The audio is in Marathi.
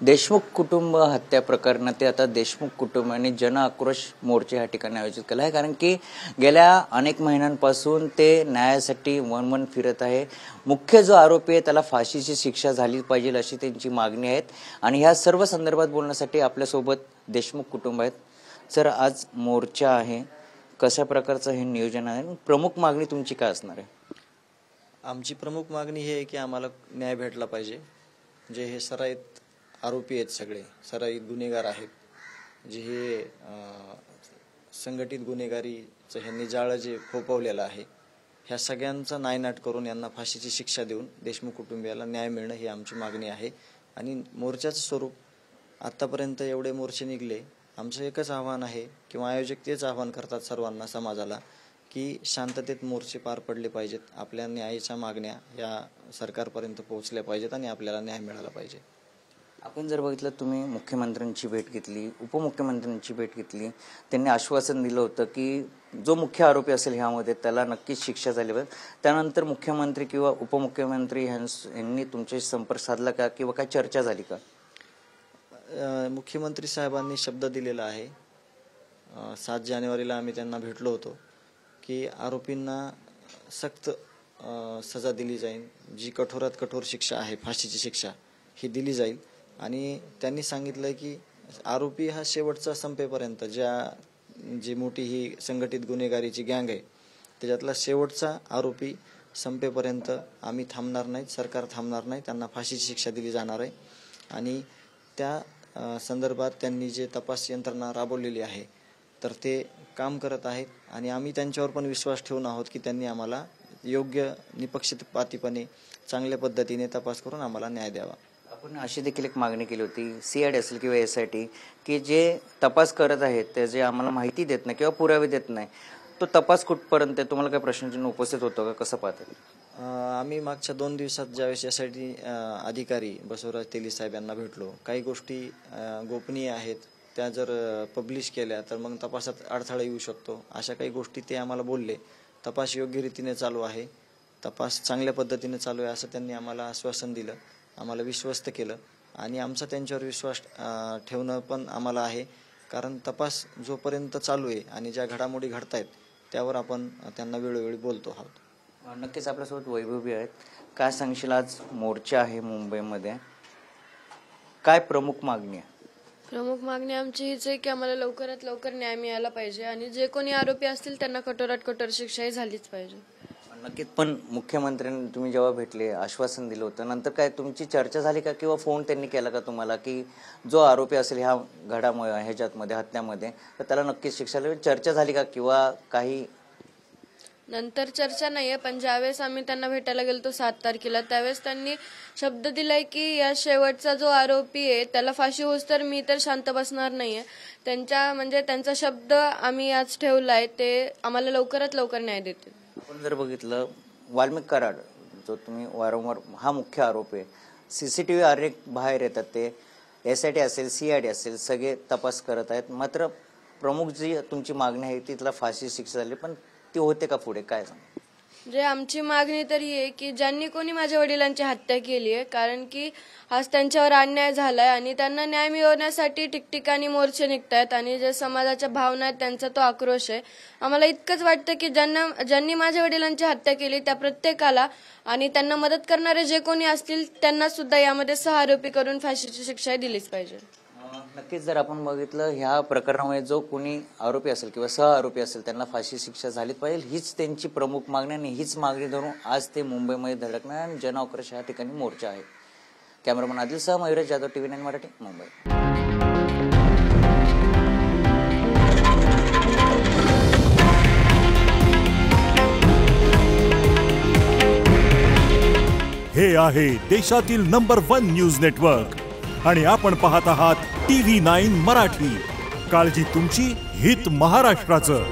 देशमुख कुटुंब हत्या प्रकरणात आता देशमुख कुटुंबाने जन आक्रोश मोर्चा या ठिकाणी आयोजित केला आहे, कारण की गेल्या अनेक महिन्यांपासून ते न्यायासाठी वणवण फिरत आहे। मुख्य जो आरोपी आहे त्याला फाशीची शिक्षा झाली पाहिजे अशी त्यांची मागणी आहे आणि ह्या सर्व संदर्भात बोलण्यासाठी आपल्या सोबत देशमुख कुटुंब आहेत। सर, आज मोर्चा आहे, कशा प्रकारचं हे नियोजन आहे, प्रमुख मागणी तुमची काय असणार आहे? आमची प्रमुख मागणी ही आहे की आम्हाला न्याय भेटला पाहिजे। जे हे सराईत आरोपी आहेत, सगळे सराईत गुन्हेगार आहेत, जे हे संघटित गुन्हेगारीचं ह्यांनी जाळं जे फोपवलेलं आहे, ह्या सगळ्यांचा नायनाट करून यांना फाशीची शिक्षा देऊन देशमुख कुटुंबियाला न्याय मिळणं ही आमची मागणी आहे। आणि मोर्चाचं स्वरूप आतापर्यंत एवढे मोर्चे निघले, आमचं एकच आव्हान आहे किंवा आयोजक तेच आव्हान करतात सर्वांना, समाजाला, की शांततेत मोर्चे पार पडले पाहिजेत, आपल्या न्यायाच्या मागण्या या सरकारपर्यंत पोहोचल्या पाहिजेत आणि आपल्याला न्याय मिळाला पाहिजे। आपण जर बघितलं, तुम्ही मुख्यमंत्र्यांची भेट घेतली, उपमुख्यमंत्र्यांची भेट घेतली, त्यांनी आश्वासन दिलं होतं की जो मुख्य आरोपी असेल ह्यामध्ये त्याला नक्कीच शिक्षा झाली पाहिजे। त्यानंतर मुख्यमंत्री किंवा उपमुख्यमंत्री यांनी तुमच्याशी संपर्क साधला का किंवा काय चर्चा झाली का? मुख्यमंत्री साहेबांनी शब्द दिलेला आहे, 7 जानेवारीला आम्ही त्यांना भेटलो होतो की आरोपींना सक्त सजा दिली जाईल, जी कठोरात कठोर शिक्षा आहे, फाशीची शिक्षा ही दिली जाईल। आणि त्यांनी सांगितलं की आरोपी हा शेवटचा संपेपर्यंत, जी मोठी ही संघटित गुन्हेगारीची गँग आहे त्याच्यातला शेवटचा आरोपी संपेपर्यंत आम्ही थांबणार नाही, सरकार थांबणार नाही, त्यांना फाशीची शिक्षा दिली जाणार आहे। आणि त्या संदर्भात त्यांनी जे तपास यंत्रणा राबवलेली आहे तर ते काम करत आहेत आणि आम्ही त्यांच्यावर पण विश्वास ठेवून आहोत की त्यांनी आम्हाला योग्य निपक्षपातीपणे चांगल्या पद्धतीने तपास करून आम्हाला न्याय द्यावा। आपण अशी देखील एक मागणी केली होती, CID असेल किंवा SIT, की जे तपास करत आहेत त्याचे आम्हाला माहिती देत नाही किंवा पुरावे देत नाही, तो तपास कुठपर्यंत आहे? तुम्हाला काय प्रश्नचिन्ह उपस्थित होतं का, कसं पाहता? आम्ही मागच्या 2 दिवसात ज्यावेळेस SIT अधिकारी बसवराज तेली साहेब यांना भेटलो, काही गोष्टी गोपनीय आहेत, त्या जर पब्लिश केल्या तर मग तपासात अडथळा येऊ शकतो, अशा काही गोष्टी ते आम्हाला बोलले। तपास योग्य रीतीने चालू आहे, तपास चांगल्या पद्धतीने चालू आहे असं त्यांनी आम्हाला आश्वासन दिलं, आम्हाला विश्वस्त केलं आणि आमचा त्यांच्यावर विश्वास ठेवणं पण आम्हाला आहे, कारण तपास जोपर्यंत चालू आहे आणि ज्या घडामोडी घडतायत त्यावर आपण त्यांना वेळोवेळी बोलतो आहोत। नक्कीच आपल्यासोबत वैभवी आहेत, काय सांगशील, आज मोर्चा आहे मुंबईमध्ये, काय प्रमुख मागणी आहे? प्रमुख मागणी आमची हीच आहे की आम्हाला लवकरात लवकर न्याय मिळाला पाहिजे आणि जे कोणी आरोपी असतील त्यांना कठोरात कठोर शिक्षा झालीच पाहिजे। नक्कीच, पण मुख्यमंत्र्यांनी तुम्ही जेव्हा भेटले, आश्वासन दिलं होतं, नंतर काय तुमची चर्चा झाली का किंवा फोन त्यांनी केला का तुम्हाला की जो आरोपी असेल ह्या ह्याच्यामध्ये हत्यामध्ये तर त्याला नक्कीच शिक्षा झाली, चर्चा झाली का किंवा काही? नंतर चर्चा नाहीये, पण ज्यावेळेस आम्ही त्यांना भेटायला गेलो 7 तारखेला, त्यावेळेस त्यांनी शब्द दिलाय की या शेवटचा जो आरोपी आहे त्याला फाशी होस तर मी तर शांत बसणार नाहीये। त्यांचा शब्द आम्ही आज ठेवलाय, ते आम्हाला लवकरात लवकर न्याय देतील। आपण जर बघितलं, वाल्मिक कराड जो तुम्ही वारंवार हा मुख्य आरोप आहे, CCTV अनेक बाहेर येतात, ते SIT असेल CID असेल सगळे तपास करत आहेत, मात्र प्रमुख जी तुमची मागणी आहे तिथला फाशी शिक्षा झाली, पण ती होते का पुढे, काय सांग? जे आमची मागणी तरी आहे की ज्यांनी कोणी माझ्या वडिलांची हत्या केली आहे, कारण की आज त्यांच्यावर अन्याय झालाय आणि त्यांना न्याय मिळवण्यासाठी ठिकठिकाणी मोर्चे निघतायत आणि जे समाजाच्या भावना आहेत त्यांचा तो आक्रोश आहे। आम्हाला इतकंच वाटतं की ज्यांनी माझ्या वडिलांची हत्या केली त्या प्रत्येकाला आणि त्यांना मदत करणारे जे कोणी असतील त्यांना सुद्धा यामध्ये सहआरोपी करून फाशीची शिक्षा दिलीच पाहिजे। नक्कीच, जर आपण बघितलं ह्या प्रकरणामध्ये जो कोणी आरोपी असेल किंवा सहआरोपी असेल त्यांना फाशी शिक्षा झालीच पाहिजे, हीच त्यांची प्रमुख मागणी आणि हीच मागणी धरून आज ते मुंबईमध्ये धडकणार आणि जन आक्रोश या ठिकाणी मोर्चा आहे। कॅमेरामन आदिल सह मयुरेश जाधव, TV9 मराठी, मुंबई। हे आहे देशातील नंबर 1 न्यूज नेटवर्क आणि आपण पाहत आहात TV9 मराठी। काळजी तुमची, हित महाराष्ट्राचं।